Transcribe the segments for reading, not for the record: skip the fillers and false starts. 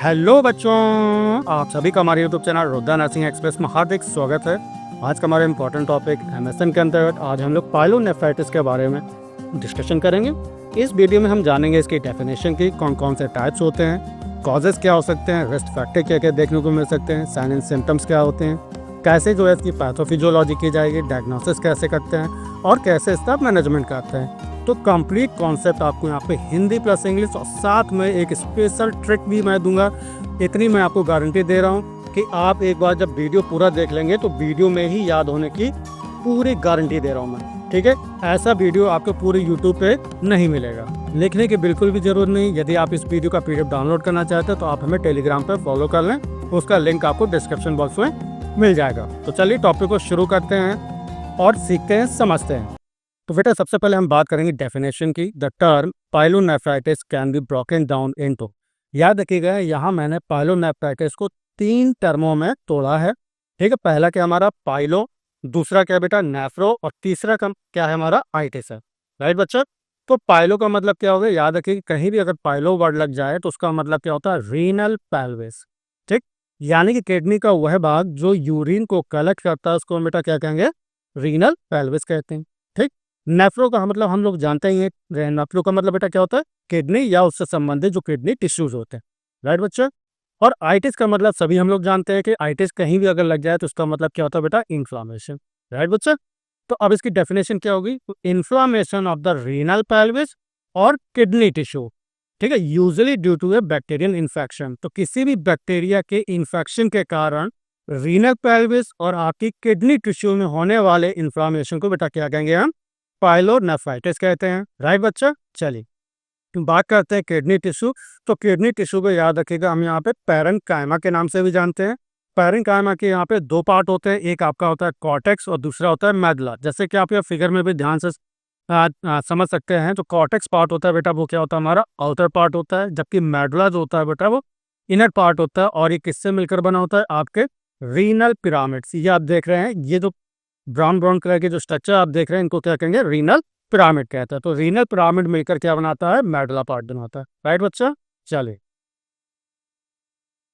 Hello बच्चों, आप सभी का हमारे YouTube channel Rudra nursing express में हार्दिक स्वागत है। आज का हमारा इम्पोर्टेंट टॉपिक एमएसएन के अंतर्गत आज हम लोग पाइलोनेफ्राइटिस के बारे में डिस्कशन करेंगे। इस वीडियो में हम जानेंगे इसकी डेफिनेशन की, कौन कौन से टाइप्स होते हैं, कॉजेज क्या हो सकते हैं, रिस्क फैक्टर क्या क्या देखने को मिल सकते हैं, साइन एंड सिम्टम्स क्या होते हैं, कैसे जो है इसकी पैथोफिजियोलॉजी की जाएगी, डायग्नोसिस कैसे करते हैं और कैसे इसका मैनेजमेंट करते हैं। तो कंप्लीट कॉन्सेप्ट आपको यहाँ पे हिंदी प्लस इंग्लिश और साथ में एक स्पेशल ट्रिक भी मैं दूंगा। इतनी मैं आपको गारंटी दे रहा हूँ कि आप एक बार जब वीडियो पूरा देख लेंगे तो वीडियो में ही याद होने की पूरी गारंटी दे रहा हूँ मैं, ठीक है। ऐसा वीडियो आपको पूरे यूट्यूब पे नहीं मिलेगा, लिखने की बिल्कुल भी जरूरत नहीं। यदि आप इस वीडियो का पीडीएफ डाउनलोड करना चाहते हैं तो आप हमें टेलीग्राम पर फॉलो कर लें, उसका लिंक आपको डिस्क्रिप्शन बॉक्स में मिल जाएगा। तो चलिए टॉपिक को शुरू करते हैं और सीखते हैं, समझते हैं। तो बेटा सबसे पहले हम बात करेंगे डेफिनेशन की। The term pyelonephritis can be broken down into, याद रखिएगा यहाँ मैंने पाइलोनेफ्राइटिस को 3 टर्मों में तोड़ा है, ठीक है। पहला क्या हमारा पाइलो, दूसरा क्या बेटा नेफ्रो और तीसरा क्या है हमारा आइटिस है, राइट बच्चा। तो पाइलो का मतलब क्या होगा, याद रखिए कहीं भी अगर पाइलो वर्ड लग जाए तो उसका मतलब क्या होता है, रीनल पेल्विस, ठीक। यानी कि किडनी का वह भाग जो यूरिन को कलेक्ट करता है उसको हम बेटा क्या कहेंगे, रीनल पेल्विस कहते हैं, ठीक। नेफ्रो का मतलब हम लोग जानते ही हैं, नेफ्रो का मतलब बेटा क्या होता है, किडनी या उससे संबंधित जो किडनी टिश्यूज होते हैं, राइट बच्चा। और आइटिस का मतलब सभी हम लोग जानते हैं कि आइटिस कहीं भी अगर लग जाए तो उसका मतलब क्या होता है बेटा, इन्फ्लामेशन, राइट बच्चा। तो अब इसकी डेफिनेशन क्या होगी, inflammation of the renal pelvis और किडनी टिश्यू, ठीक है, usually due to a bacterial infection. तो किसी भी बैक्टीरिया के इन्फेक्शन के कारण रीनल पेल्विस और आपकी किडनी टिश्यू में होने वाले इन्फ्लामेशन को बेटा क्या कहेंगे हम, पाइलोनेफ्राइटिस कहते हैं, राइट बच्चा। चलिए बात करते हैं किडनी टिश्यू। तो किडनी टिश्यू को याद रखिएगा हम यहाँ पे पैरेन्काइमा के नाम से भी जानते हैं। पैरेन्काइमा के यहाँ पे 2 पार्ट होते हैं, एक आपका होता है कॉर्टेक्स और दूसरा होता है मेडुला। जैसे कि आप ये फिगर में भी ध्यान से समझ सकते हैं। तो कॉर्टेक्स पार्ट होता है बेटा वो क्या होता है, हमारा आउटर पार्ट होता है, जबकि मेडुला जो होता है बेटा वो इनर पार्ट होता है। और ये किससे मिलकर बना होता है, आपके रीनल पिरामिड्स। ये आप देख रहे हैं, ये जो ब्राउन ब्राउन कलर के जो स्ट्रक्चर आप देख रहे हैं इनको क्या कहेंगे, रीनल पिरामिड कहता है। तो रीनल पिरामिड मिलकर क्या बनाता है, मेडुला पार्ट बनाता है, राइट बच्चा। चलिए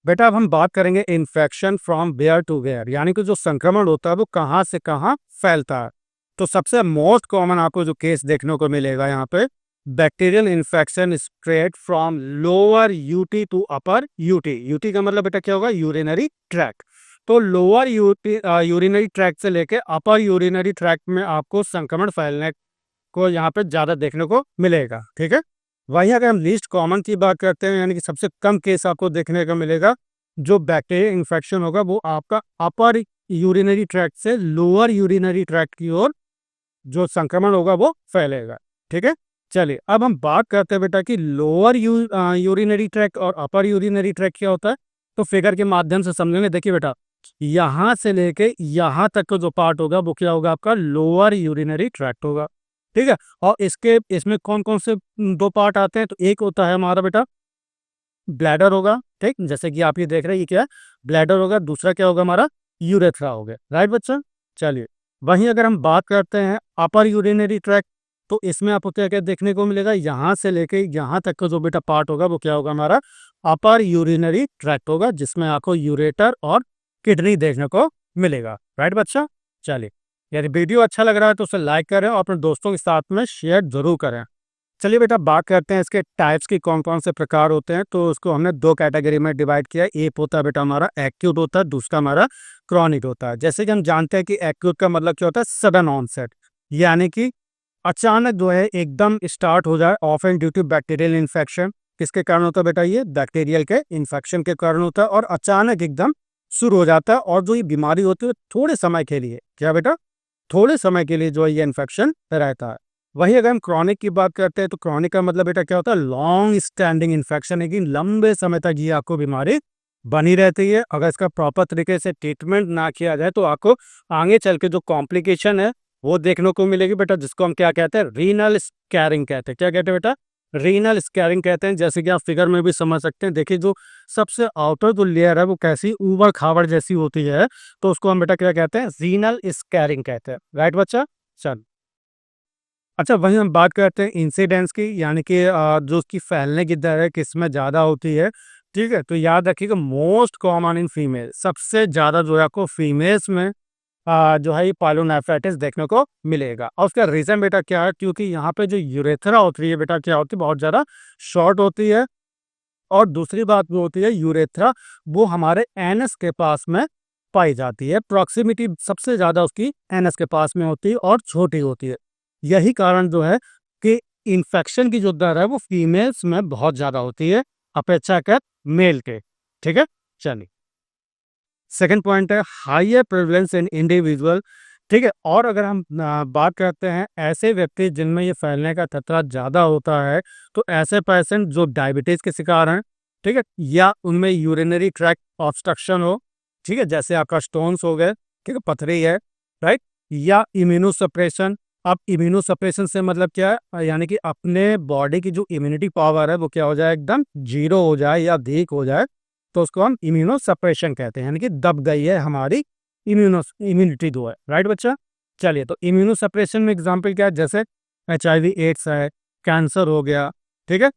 बेटा अब हम बात करेंगे infection from where to where, यानी कि जो संक्रमण होता है वो कहाँ से कहाँ फैलता है। तो सबसे मोस्ट कॉमन आपको जो केस देखने को मिलेगा यहाँ पे, bacterial infection spread from lower UT to upper UT. UT का मतलब बेटा क्या होगा, यूरिनरी ट्रैक्ट। तो लोअर यूरिनरी ट्रैक्ट से लेके अपर यूरिनरी ट्रैक्ट में आपको संक्रमण फैलने को यहाँ पे ज्यादा देखने को मिलेगा, ठीक है। वहीं अगर हम लीस्ट कॉमन की बात करते हैं, यानी कि सबसे कम केस आपको देखने को मिलेगा, जो बैक्टीरियल इन्फेक्शन होगा वो आपका अपर यूरिनरी ट्रैक्ट से लोअर यूरिनरी ट्रैक्ट की ओर जो संक्रमण होगा वो फैलेगा, ठीक है। चलिए अब हम बात करते हैं बेटा कि लोअर यूरिनरी ट्रैक्ट और अपर यूरिनरी ट्रैक्ट क्या होता है। तो फिगर के माध्यम से समझेंगे। देखिए बेटा यहाँ से लेके यहाँ तक का जो पार्ट होगा वो क्या होगा, आपका लोअर यूरिनरी ट्रैक्ट होगा, ठीक है। और इसमें कौन कौन से 2 पार्ट आते हैं, तो एक होता है हमारा बेटा ब्लैडर होगा, ठीक, जैसे कि आप ये देख रहे हैं ये क्या है, ब्लैडर होगा। दूसरा क्या होगा, हमारा यूरेथ्रा हो गया, राइट बच्चा। चलिए वहीं अगर हम बात करते हैं अपर यूरिनरी ट्रैक्ट, तो इसमें आपको क्या क्या देखने को मिलेगा, यहाँ से लेके यहाँ तक का जो बेटा पार्ट होगा वो क्या होगा, हमारा अपर यूरिनरी ट्रैक्ट होगा, जिसमें आपको यूरेटर और किडनी देखने को मिलेगा, राइट बच्चा। चलिए यदि वीडियो अच्छा लग रहा है तो उसे लाइक करें और अपने दोस्तों के साथ में शेयर जरूर करें। चलिए बेटा बात करते हैं इसके टाइप्स की, कौन कौन से प्रकार होते हैं। तो उसको हमने 2 कैटेगरी में डिवाइड किया। एक होता है बेटा हमारा एक्यूट होता है, दूसरा हमारा क्रॉनिक होता है। जैसे कि हम जानते हैं कि एक्यूट का मतलब क्या होता है, सडन ऑनसेट, यानी कि अचानक जो है एकदम स्टार्ट हो जाए, often due to bacterial infection. किसके कारण होता है बेटा, ये बैक्टीरियल के इन्फेक्शन के कारण होता है और अचानक एकदम शुरू हो जाता है। और जो ये बीमारी होती है थोड़े समय के लिए, क्या बेटा, थोड़े समय के लिए जो है ये इन्फेक्शन रहता है। वही अगर हम क्रॉनिक की बात करते हैं तो क्रॉनिक का मतलब बेटा क्या होता है, लॉन्ग स्टैंडिंग इन्फेक्शन, है कि लंबे समय तक ये आपको बीमारी बनी रहती है। अगर इसका प्रॉपर तरीके से ट्रीटमेंट ना किया जाए तो आपको आगे चल के जो कॉम्प्लिकेशन है वो देखने को मिलेगी बेटा, जिसको हम क्या कहते हैं, रीनल स्कैरिंग कहते हैं। क्या कहते हैं बेटा, रीनल स्कैरिंग कहते हैं। जैसे कि आप फिगर में भी समझ सकते हैं, देखिए जो सबसे आउटर जो लेयर है वो कैसी ऊबड़ खाबड़ जैसी होती है, तो उसको हम बेटा क्या कहते हैं, रीनल स्कैरिंग कहते हैं, राइट बच्चा। चल अच्छा वहीं हम बात करते हैं इंसिडेंस की, यानी कि जो उसकी फैलने की दर है किस में ज़्यादा होती है। ठीक है। तो याद रखिएगा मोस्ट कॉमन इन फीमेल, सबसे ज्यादा जो है आपको फीमेल्स में जो है ये पायलोनेफ्राइटिस देखने को मिलेगा। और उसका रीजन बेटा क्या है, क्योंकि यहाँ पे जो यूरेथ्रा होती है बेटा क्या होती है, बहुत ज्यादा शॉर्ट होती है। और दूसरी बात वो होती है यूरेथ्रा वो हमारे एनस के पास में पाई जाती है, प्रॉक्सिमिटी सबसे ज्यादा उसकी एनस के पास में होती है और छोटी होती है। यही कारण जो है कि इन्फेक्शन की जो दर है वो फीमेल्स में बहुत ज्यादा होती है अपेक्षाकृत मेल के। ठीक है, चलिए सेकंड पॉइंट है हाइयर प्रेवलेंस इन इंडिविजुअल। ठीक है, और अगर हम बात करते हैं ऐसे व्यक्ति जिनमें ये फैलने का खतरा ज्यादा होता है, तो ऐसे पेशेंट जो डायबिटीज के शिकार हैं, ठीक है, या उनमें यूरिनरी ट्रैक्ट ऑब्स्ट्रक्शन हो, ठीक है, जैसे आपका स्टोन्स हो गए, ठीक है, पथरी है, राइट, या इम्यूनो सप्रेशन। अब इम्यूनो सप्रेशन से मतलब क्या है, यानी कि अपने बॉडी की जो इम्यूनिटी पावर है वो क्या हो जाए, एकदम जीरो हो जाए या वीक हो जाए, तो उसको हम इम्यूनो सप्रेशन कहते हैं, यानी कि दब गई है हमारी इम्यूनिटी जो है। राइट बच्चा, चलिए तो इम्यूनो सप्रेशन में एग्जांपल क्या है, जैसे HIV एड्स है, कैंसर हो गया, ठीक है।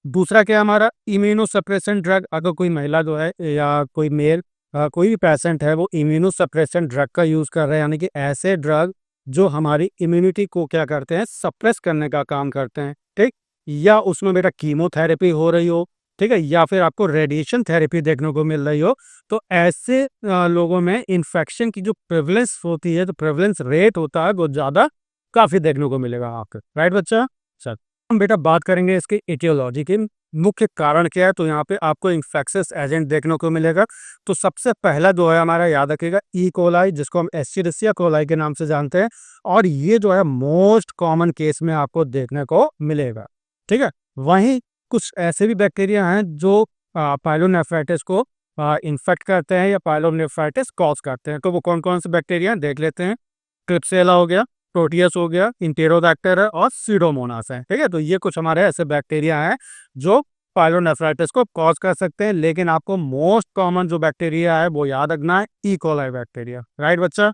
दूसरा क्या है हमारा इम्यूनो सप्रेशन ड्रग, अगर कोई महिला जो है या कोई मेल कोई भी पेशेंट है वो इम्यूनो सप्रेशन ड्रग का यूज कर रहे हैं, यानी कि ऐसे ड्रग जो हमारी इम्यूनिटी को क्या करते हैं, सप्रेस करने का काम करते हैं, ठीक। या उसमें बेटा कीमोथेरेपी हो रही हो, ठीक है, या फिर आपको रेडिएशन थेरेपी देखने को मिल रही हो, तो ऐसे लोगों में इन्फेक्शन की जो प्रेवलेंस होती है, तो प्रेवलेंस रेट होता है वो ज्यादा काफी देखने को मिलेगा आपको। राइट बच्चा, चल हम बेटा बात करेंगे इसकी एटियोलॉजी की, मुख्य कारण क्या है। तो यहाँ पे आपको इन्फेक्शियस एजेंट देखने को मिलेगा। तो सबसे पहला जो है हमारा याद रखिएगा ई कोलाई, जिसको हम एस्चेरिचिया कोलाई के नाम से जानते हैं, और ये जो है मोस्ट कॉमन केस में आपको देखने को मिलेगा। ठीक है, वहीं कुछ ऐसे भी बैक्टीरिया हैं जो पायलोनेफ्राइटिस को इन्फेक्ट करते हैं या पायलोनेफ्राइटिस कॉज करते हैं। तो वो कौन कौन से बैक्टीरिया हैं देख लेते हैं। क्लिप्सेला हो गया, प्रोटियस हो गया, इंटेरोबैक्टर है और सीडोमोनास है। ठीक है, तो ये कुछ हमारे ऐसे बैक्टीरिया हैं जो पायलोनेफ्राइटिस को कॉज कर सकते हैं। लेकिन आपको मोस्ट कॉमन जो बैक्टीरिया है वो याद रखना है, ई कोलाई बैक्टीरिया। राइट बच्चा,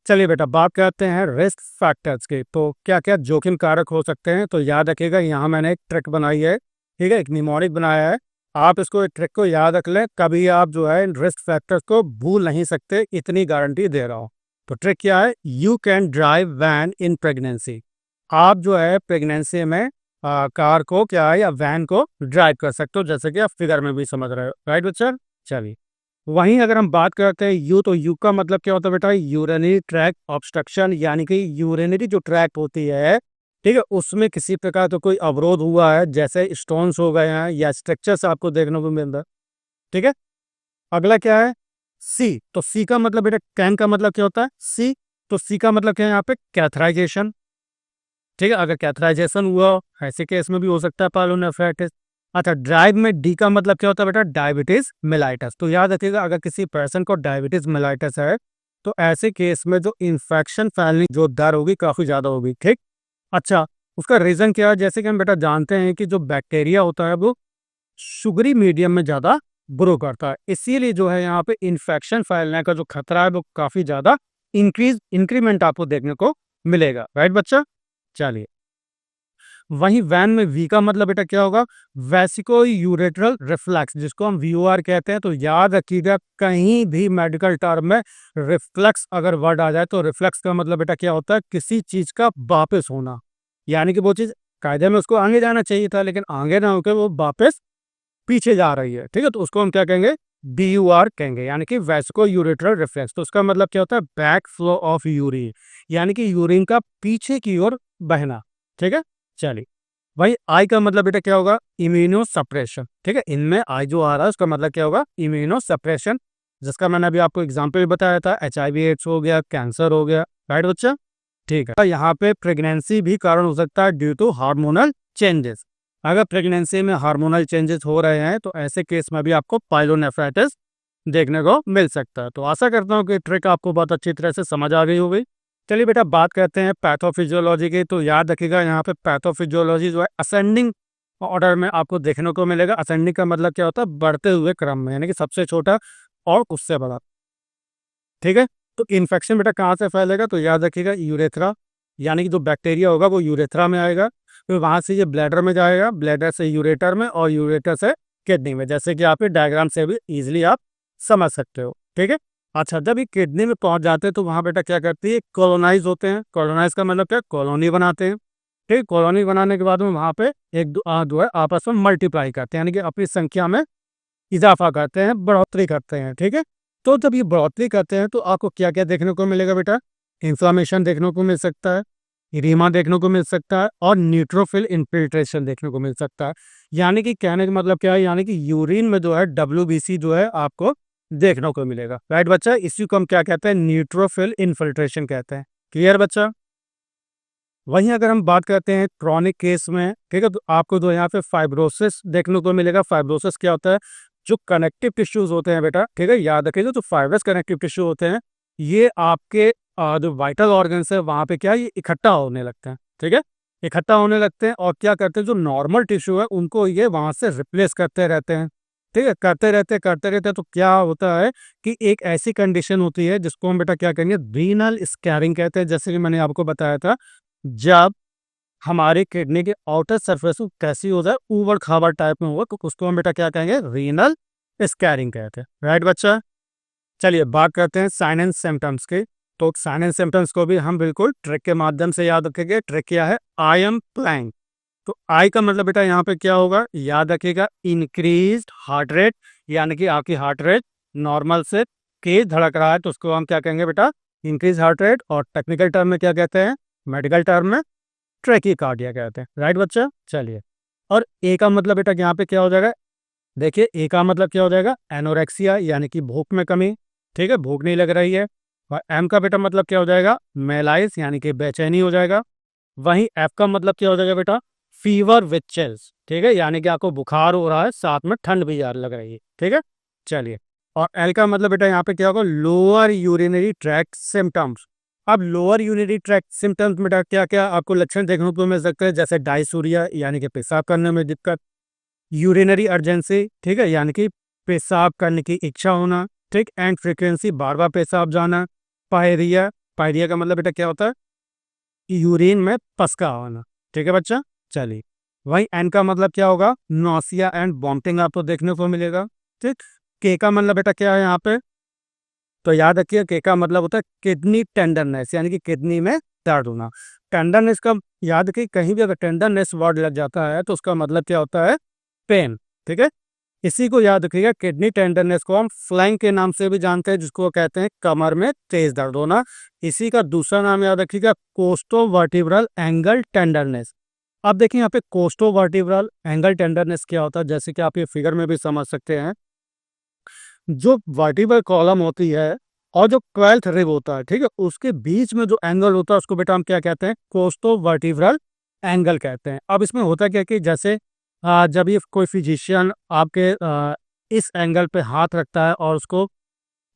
चलिए बेटा बात करते हैं रिस्क फैक्टर्स की। तो क्या क्या जोखिम कारक हो सकते हैं, तो याद रखिएगा यहाँ मैंने एक ट्रिक बनाई है, ठीक है, एक निमोनिक बनाया है। आप इसको एक ट्रिक को याद रख लें, कभी आप जो है रिस्क फैक्टर्स को भूल नहीं सकते, इतनी गारंटी दे रहा हूँ। तो ट्रिक क्या है, you can drive van in pregnancy. आप जो है प्रेगनेंसी में कार को क्या है या वैन को ड्राइव कर सकते हो, जैसे कि आप फिगर में भी समझ रहे हो। राइट बच्चा, चलिए वहीं अगर हम बात करते हैं यू, तो यू का मतलब क्या होता है बेटा, यूरिनरी ट्रैक ऑब्स्ट्रक्शन, यानी कि यूरिनरी जो ट्रैक होती है, ठीक है, उसमें किसी प्रकार तो कोई अवरोध हुआ है, जैसे स्टोन्स हो गए हैं या स्ट्रक्चर्स आपको देखने को मिल रहा है। ठीक है, अगला क्या है सी। तो सी का मतलब बेटा, कैन का मतलब क्या होता है सी, तो सी का मतलब क्या है यहाँ पे कैथराइजेशन। ठीक है, अगर कैथराइजेशन हुआ ऐसे केस में भी हो सकता है पायलोनेफ्राइटिस। अच्छा, ड्राइव में डी का मतलब क्या होता है बेटा, डायबिटीज मेलाइटस। तो याद रखिएगा अगर किसी पर्सन को डायबिटीज मेलाइटस है, तो ऐसे केस में जो इन्फेक्शन फैलने जो दर होगी काफी ज्यादा होगी। ठीक, अच्छा, उसका रीजन क्या है, जैसे कि हम बेटा जानते हैं कि जो बैक्टीरिया होता है वो शुगरी मीडियम में ज्यादा ग्रो करता है, इसीलिए जो है यहाँ पे इन्फेक्शन फैलने का जो खतरा है वो काफी ज्यादा इंक्रीमेंट आपको देखने को मिलेगा। राइट बच्चा, चलिए वहीं वैन में वी का मतलब बेटा क्या होगा, वेसिको यूरेट्रल रिफ्लक्स, जिसको हम VOR कहते हैं। तो याद रखिएगा कहीं भी मेडिकल टर्म में रिफ्लक्स अगर वर्ड आ जाए, तो रिफ्लक्स का मतलब बेटा क्या होता है, किसी चीज का वापस होना, यानी कि वो चीज कायदे में उसको आगे जाना चाहिए था, लेकिन आगे ना होकर वो वापस पीछे जा रही है। ठीक है, तो उसको हम क्या कहेंगे, BUR कहेंगे, यानी कि वेस्को यूरेट्रल रिफ्लेक्स। तो उसका मतलब क्या होता है, बैक फ्लो ऑफ यूरिन, यानी कि यूरिन का पीछे की ओर बहना। ठीक है, चलिए भाई आई का मतलब बेटा क्या होगा, इम्यूनो सप्रेशन। ठीक है, इनमें आई जो आ रहा है उसका मतलब क्या होगा, इम्यूनो सप्रेशन, जिसका मैंने अभी आपको एग्जाम्पल भी बताया था, HIV एड्स हो गया, कैंसर हो गया। राइट बच्चा, ठीक है, यहाँ पे प्रेगनेंसी भी कारण हो सकता है ड्यू टू हार्मोनल चेंजेस। अगर प्रेगनेंसी में हार्मोनल चेंजेस हो रहे हैं, तो ऐसे केस में भी आपको पायलोनेफ्राइटिस देखने को मिल सकता है। तो आशा करता हूँ कि ट्रिक आपको बहुत अच्छी तरह से समझ आ गई होगी। चलिए बेटा बात करते हैं पैथोफिजियोलॉजी की। तो याद रखिएगा यहाँ पे पैथोफिजियोलॉजी जो है असेंडिंग ऑर्डर में आपको देखने को मिलेगा। असेंडिंग का मतलब क्या होता है, बढ़ते हुए क्रम में, यानी कि सबसे छोटा और उससे बड़ा। ठीक है, तो इन्फेक्शन बेटा कहाँ से फैलेगा, तो याद रखिएगा यूरेथ्रा, यानी कि जो बैक्टीरिया होगा वो यूरेथ्रा में आएगा। फिर वहाँ से ये ब्लैडर में जाएगा, ब्लैडर से यूरेटर में और यूरेटर से किडनी में, जैसे कि आप ये डायग्राम से भी इजीली आप समझ सकते हो। ठीक है। अच्छा, जब ये किडनी में पहुंच जाते हैं तो वहाँ बेटा क्या करती है, कॉलोनाइज होते हैं। कॉलोनाइज का मतलब क्या, कॉलोनी बनाते हैं। ठीक, कॉलोनी बनाने के बाद में वहाँ पे एक दो है आपस में मल्टीप्लाई करते हैं, यानी कि अपनी संख्या में इजाफा करते हैं, बढ़ोतरी करते हैं। ठीक है। तो जब ये बढ़ोतरी करते हैं तो आपको क्या क्या देखने को मिलेगा बेटा, इंफ्लामेशन देखने को मिल सकता है, इरीमा देखने को मिल सकता है और न्यूट्रोफिल इन्फिल्ट्रेशन देखने को मिल सकता है। यानी कि कहने का मतलब क्या है, यानी कि यूरिन में जो है WBC जो है आपको देखने को मिलेगा। राइट बच्चा, इसी को हम क्या कहते हैं, न्यूट्रोफिल इन्फिल्ट्रेशन कहते हैं। क्लियर बच्चा। वहीं अगर हम बात करते हैं क्रॉनिक केस में, ठीक है, तो आपको जो यहाँ पे फाइब्रोसिस देखने को मिलेगा। फाइब्रोसिस क्या होता है, जो कनेक्टिव टिश्यूज होते हैं बेटा, ठीक है, याद रखिए, जो फाइब्रस कनेक्टिव टिश्यू होते हैं ये आपके जो वाइटल ऑर्गन्स है वहाँ पे क्या है, ये इकट्ठा होने लगते हैं। ठीक है, इकट्ठा होने लगते हैं और क्या करते हैं, जो नॉर्मल टिश्यू है उनको ये वहाँ से रिप्लेस करते रहते हैं। ठीक है, करते रहते तो क्या होता है कि एक ऐसी कंडीशन होती है जिसको हम बेटा क्या कहेंगे, रीनल स्कैरिंग कहते हैं। जैसे कि मैंने आपको बताया था, जब हमारी किडनी के आउटर सरफेस कैसी हो जाए, ऊबड़ खाबड़ टाइप में होगा, तो उसको हम बेटा क्या कहेंगे, रीनल स्कैरिंग कहते हैं। राइट बच्चा। चलिए बात करते हैं साइन एंड सिम्टम्स की। तो साइन एंड सिम्टम्स को भी हम बिल्कुल ट्रिक के माध्यम से याद रखेंगे। ट्रिक क्या है, आई एम प्लाइंग। तो आई का मतलब बेटा यहाँ पे क्या होगा, याद रखिएगा, इंक्रीज्ड हार्ट रेट, यानी कि आपकी हार्ट रेट नॉर्मल से तेज धड़क रहा है तो उसको हम क्या कहेंगे बेटा, इंक्रीज हार्ट रेट, और टेक्निकल टर्म में क्या कहते हैं, मेडिकल टर्म में ट्रैकीकार्डिया कहते हैं। राइट बच्चा। चलिए, और ए का मतलब बेटा यहाँ पे क्या हो जाएगा, देखिए ए का मतलब क्या हो जाएगा, एनोरेक्सिया, यानी कि भूख में कमी। ठीक है, भूख नहीं लग रही है। और एम का बेटा मतलब क्या हो जाएगा, मेलाइस, यानी कि बेचैनी हो जाएगा। वहीं एफ का मतलब क्या हो जाएगा बेटा, फीवर विथ चिल्स। ठीक है, यानी कि आपको बुखार हो रहा है, साथ में ठंड भी यार लग रही है। ठीक है। चलिए, और एल का मतलब बेटा यहाँ पे क्या होगा, लोअर यूरिनरी ट्रैक्ट सिम्टम्स। अब लोअर यूरिनरी ट्रैक्ट सिम्टम्स में क्या क्या आपको लक्षण देखने को मिल सकते हैं, जैसे डायसूरिया, यानी कि पेशाब करने में दिक्कत, यूरिनरी अर्जेंसी, ठीक है, यानी कि पेशाब करने की इच्छा होना, ठीक, एंड फ्रीक्वेंसी, बार बार पेशाब जाना, पायरिया, पायरिया का मतलब बेटा क्या होता है, यूरिन में पसका आना। ठीक है बच्चा। चलिए, वही एन का मतलब क्या होगा, नौसिया एंड वॉमिटिंग आपको देखने को मिलेगा। ठीक, के का मतलब बेटा क्या है यहाँ पे, तो याद रखिए, के का मतलब होता है किडनी टेंडरनेस, यानी कि किडनी में दर्द होना। टेंडरनेस का याद रखिए, कहीं भी अगर टेंडरनेस वर्ड लग जाता है तो उसका मतलब क्या होता है, पेन। ठीक है, इसी को याद रखिएगा, किडनी टेंडरनेस को हम फ्लैंग के नाम से भी जानते हैं, जिसको कहते हैं कमर में तेज दर्द होना। इसी का दूसरा नाम याद रखिएगा, कोस्टोवर्टिब्रल एंगल टेंडरनेस। अब देखिए यहाँ पे कोस्टोवर्टिब्रल एंगल टेंडरनेस क्या होता है, जैसे कि आप ये फिगर में भी समझ सकते हैं, जो वर्टिब्रल कॉलम होती है और जो 12th रिब होता है, ठीक है, उसके बीच में जो एंगल होता है उसको बेटा हम क्या कहते हैं, कोस्टोवर्टिब्रल एंगल कहते हैं। अब इसमें होता क्या कि जैसे जब ये कोई फिजिशियन आपके इस एंगल पे हाथ रखता है और उसको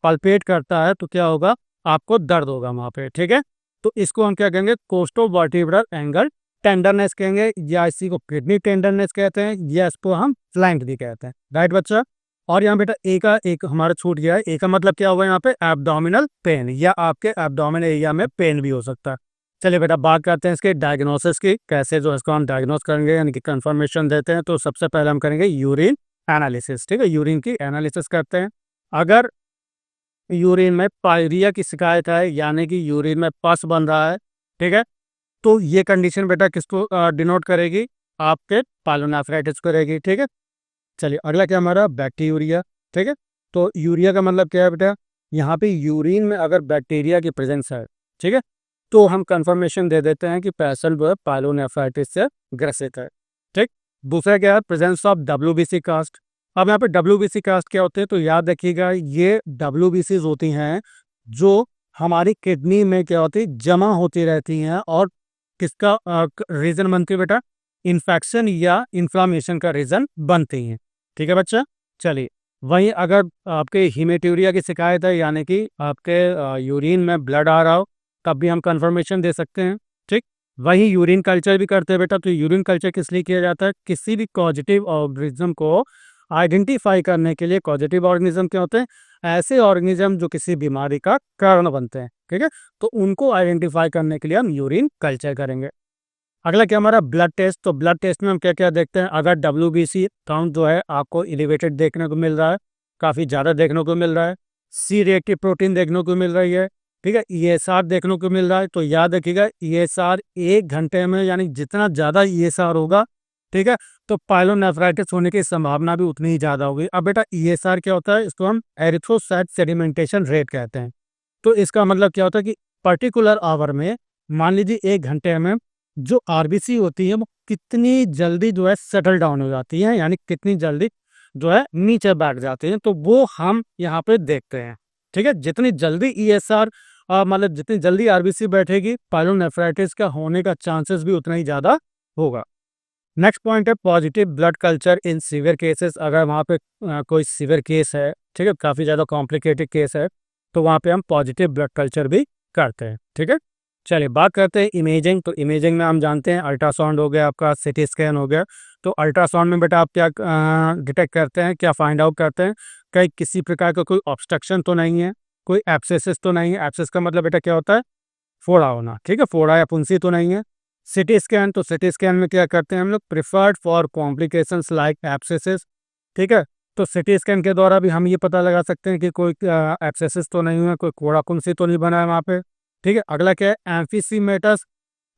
पल्पेट करता है तो क्या होगा, आपको दर्द होगा वहां पे। ठीक है, तो इसको हम क्या कहेंगे, कोस्टोवर्टिब्रल एंगल टेंडरनेस कहेंगे, या इसी को किडनी टेंडरनेस कहते हैं, या इसको हम फ्लैंक भी कहते हैं। राइट बच्चा। और यहाँ बेटा ए का एक हमारा छूट गया है, ए का मतलब क्या होगा यहाँ पे, एब्डोमिनल पेन, या आपके एब्डोमिनल एरिया में पेन भी हो सकता है। चलिए बेटा बात करते हैं इसके डायग्नोसिस की, कैसे जो इसको हम डायग्नोस करेंगे, यानी कि कंफर्मेशन देते हैं। तो सबसे पहले हम करेंगे यूरिन एनालिसिस। ठीक है, यूरिन की एनालिसिस करते हैं। अगर यूरिन में पायरिया की शिकायत है, यानी कि यूरिन में पस बन रहा है, ठीक है, तो ये कंडीशन बेटा किसको डिनोट करेगी, आपके पाइलोनेफ्राइटिस करेगी। ठीक है। चलिए अगला क्या हमारा, बैक्टीरिया। ठीक है, तो यूरिया का मतलब क्या है बेटा, यहाँ पे यूरिन में अगर बैक्टीरिया की प्रेजेंस है, ठीक है, तो हम कंफर्मेशन दे देते हैं कि पेशेंट जो है पाइलोनेफ्राइटिस से ग्रसित है। ठीक, दूसरा क्या है, प्रेजेंस ऑफ WBC कास्ट। अब यहाँ पे WBC कास्ट क्या होते हैं, तो याद रखिएगा, ये WBCs होती हैं जो हमारी किडनी में क्या होती है, जमा होती रहती हैं, और किसका रीजन बनती है बेटा, इन्फेक्शन या इन्फ्लामेशन का रीजन बनती हैं। ठीक है बच्चा। चलिए, वहीं अगर आपके हीमेटूरिया की शिकायत है, यानी कि आपके यूरिन में ब्लड आ रहा हो, तब भी हम कंफर्मेशन दे सकते हैं। ठीक, वहीं यूरिन कल्चर भी करते हैं बेटा। तो यूरिन कल्चर किस लिए किया जाता है, किसी भी पॉजिटिव ऑर्गेनिज्म को आइडेंटिफाई करने के लिए। पॉजिटिव ऑर्गेनिज्म क्या होते हैं, ऐसे ऑर्गेनिज्म जो किसी बीमारी का कारण बनते हैं। ठीक है, तो उनको आइडेंटिफाई करने के लिए हम यूरिन कल्चर करेंगे। अगला क्या हमारा ब्लड टेस्ट। तो ब्लड टेस्ट में हम क्या क्या देखते हैं, अगर WBC काउंट जो है आपको एलिवेटेड देखने को मिल रहा है, काफ़ी ज़्यादा देखने को मिल रहा है, सी रिएक्टिव प्रोटीन देखने को मिल रही है, ठीक है, ESR देखने को मिल रहा है, तो याद रखिएगा ESR 1 घंटे में यानी जितना ज़्यादा ESR होगा, ठीक है, तो पायलोनेफ्राइटिस होने की संभावना भी उतनी ही ज़्यादा होगी। अब बेटा ESR क्या होता है, इसको हम एरिथ्रोसाइट सेडिमेंटेशन रेट कहते हैं। तो इसका मतलब क्या होता है कि पर्टिकुलर आवर में, मान लीजिए 1 घंटे में जो RBC होती है वो कितनी जल्दी जो है सेटल डाउन हो जाती है, यानी कितनी जल्दी जो है नीचे बैठ जाती है, तो वो हम यहाँ पे देखते हैं। ठीक है, जितनी जल्दी ESR मतलब जितनी जल्दी RBC बैठेगी, पायलोनेफ्राइटिस का होने का चांसेस भी उतना ही ज़्यादा होगा। नेक्स्ट पॉइंट है positive blood culture in severe cases. अगर वहाँ पे कोई सीवियर केस है, ठीक है, काफ़ी ज़्यादा कॉम्प्लिकेटेड केस है, तो वहाँ पे हम पॉजिटिव ब्लड कल्चर भी करते हैं। ठीक है, चलिए बात करते हैं इमेजिंग। तो इमेजिंग में हम जानते हैं अल्ट्रासाउंड हो गया, आपका CT स्कैन हो गया। तो अल्ट्रासाउंड में बेटा आप क्या डिटेक्ट करते हैं, क्या फाइंड आउट करते हैं, कहीं किसी प्रकार का कोई ऑब्स्ट्रक्शन तो नहीं है, कोई एब्सेसिस तो नहीं है। एब्सेस का मतलब बेटा क्या होता है, फोड़ा होना, ठीक है, फोड़ा या फुंसी तो नहीं है। CT स्कैन, तो CT स्कैन में क्या करते हैं हम लोग, preferred for complications like abscesses, ठीक है, तो CT स्कैन के द्वारा भी हम ये पता लगा सकते हैं कि कोई एब्सेसिस तो नहीं हुआ, कोई कोड़ा फुंसी तो नहीं बना है वहाँ पे। ठीक है, अगला क्या है, एम्फीसीमेटस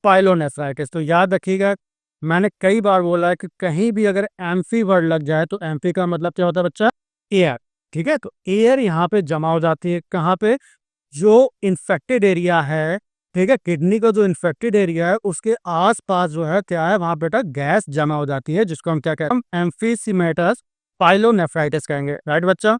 पाइलोनेफ्राइटिस। तो याद रखिएगा, मैंने कई बार बोला है कि कहीं भी अगर एम्फी वर्ड लग जाए तो एम्फी का मतलब क्या होता है बच्चा, एयर। ठीक है, तो एयर यहाँ पे जमा हो जाती है, कहाँ पे, जो इन्फेक्टेड एरिया है, ठीक है, किडनी का जो इन्फेक्टेड एरिया है उसके आसपास जो है क्या है, वहां बेटा गैस जमा हो जाती है, जिसको हम क्या कहते हैं, हम एम्फीसीमेटस पाइलोनेफ्राइटिस कहेंगे। राइट बच्चा,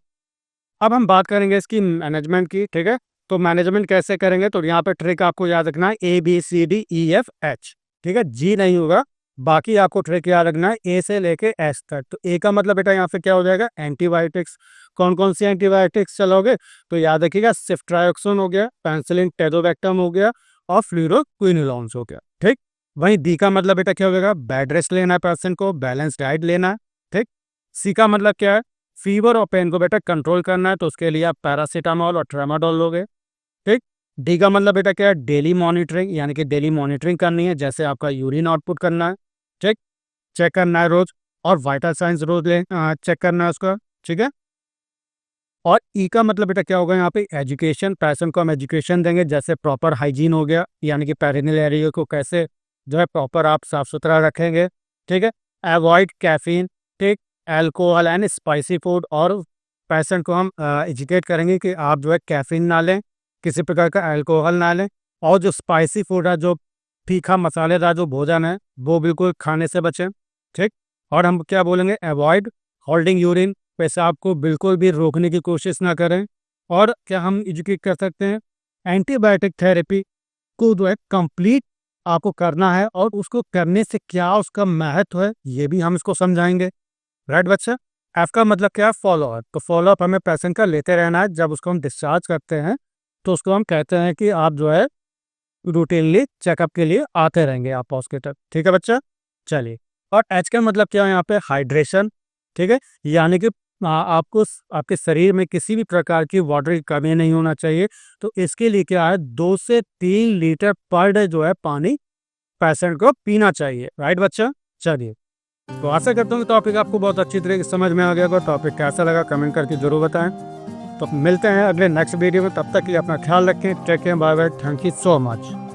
अब हम बात करेंगे इसकी मैनेजमेंट की। ठीक है, तो मैनेजमेंट कैसे करेंगे, तो यहाँ पे ट्रिक आपको याद रखना है ABCDEFH। ठीक है, G नहीं होगा, बाकी आपको ट्रिक याद रखना है A से लेके S तक। तो A का मतलब बेटा यहाँ पे क्या हो जाएगा, एंटीबायोटिक्स। कौन कौन सी एंटीबायोटिक्स चलोगे, तो याद रखिएगा सिफ्ट्रायोक्सिन हो गया, पेनिसिलिन टेजोबैक्टम हो गया और फ्लूरोक्विनोलोन्स हो गया। ठीक, वहीं D का मतलब बेटा क्या हो जाएगा, बेड रेस्ट लेना है पेशेंट को, बैलेंस डाइट लेना है। ठीक, C का मतलब क्या है, फीवर और पेन को बेटा कंट्रोल करना है, तो उसके लिए आप पैरासीटामोल और ट्रेमाडोल लोगे। ठीक, डी का मतलब बेटा क्या है, डेली मॉनिटरिंग, यानी कि डेली मॉनिटरिंग करनी है, जैसे आपका यूरिन आउटपुट करना है, ठीक, चेक करना है रोज, और वाइटल साइंस रोज चेक करना है उसका। ठीक है, और ई का मतलब बेटा क्या होगा, यहाँ पे एजुकेशन, पैशन को हम एजुकेशन देंगे, जैसे प्रॉपर हाइजीन हो गया, यानी कि पेरिनियल एरिया को कैसे जो है प्रॉपर आप साफ सुथरा रखेंगे। ठीक है, अवॉइड कैफीन, ठीक, अल्कोहल एंड स्पाइसी फूड, और पैशन को हम एजुकेट करेंगे कि आप जो है कैफीन ना लें, किसी प्रकार का अल्कोहल ना लें, और जो स्पाइसी फूड है, जो तीखा मसालेदार जो भोजन है, वो बिल्कुल खाने से बचें। ठीक, और हम क्या बोलेंगे, अवॉइड होल्डिंग यूरिन, पेशाब को बिल्कुल भी रोकने की कोशिश ना करें। और क्या हम एजुकेट कर सकते हैं, एंटीबायोटिक थेरेपी को जो है कंप्लीट आपको करना है, और उसको करने से क्या उसका महत्व है ये भी हम इसको समझाएंगे। राइट बच्चा, एफ का मतलब क्या है, फॉलोअप। तो फॉलोअप हमें पेशेंट का लेते रहना है, जब उसको हम डिस्चार्ज करते हैं तो उसको हम कहते हैं कि आप जो है रूटीनली चेकअप के लिए आते रहेंगे आप हॉस्पिटल। ठीक है बच्चा, चलिए। और एच का मतलब क्या है, यहाँ पे हाइड्रेशन। ठीक है, यानी कि आपको आपके शरीर में किसी भी प्रकार की वाटर की कमी नहीं होना चाहिए। तो इसके लिए क्या है, 2 से 3 लीटर पर डे जो है पानी पेशेंट को पीना चाहिए। राइट बच्चा, चलिए। तो आशा करता हूँ कि टॉपिक आपको बहुत अच्छी तरीके से समझ में आ गया होगा। टॉपिक कैसा लगा कमेंट करके जरूर बताएं। तो मिलते हैं अगले नेक्स्ट वीडियो में, तब तक के लिए अपना ख्याल रखें। Take care, bye bye, thank you so much.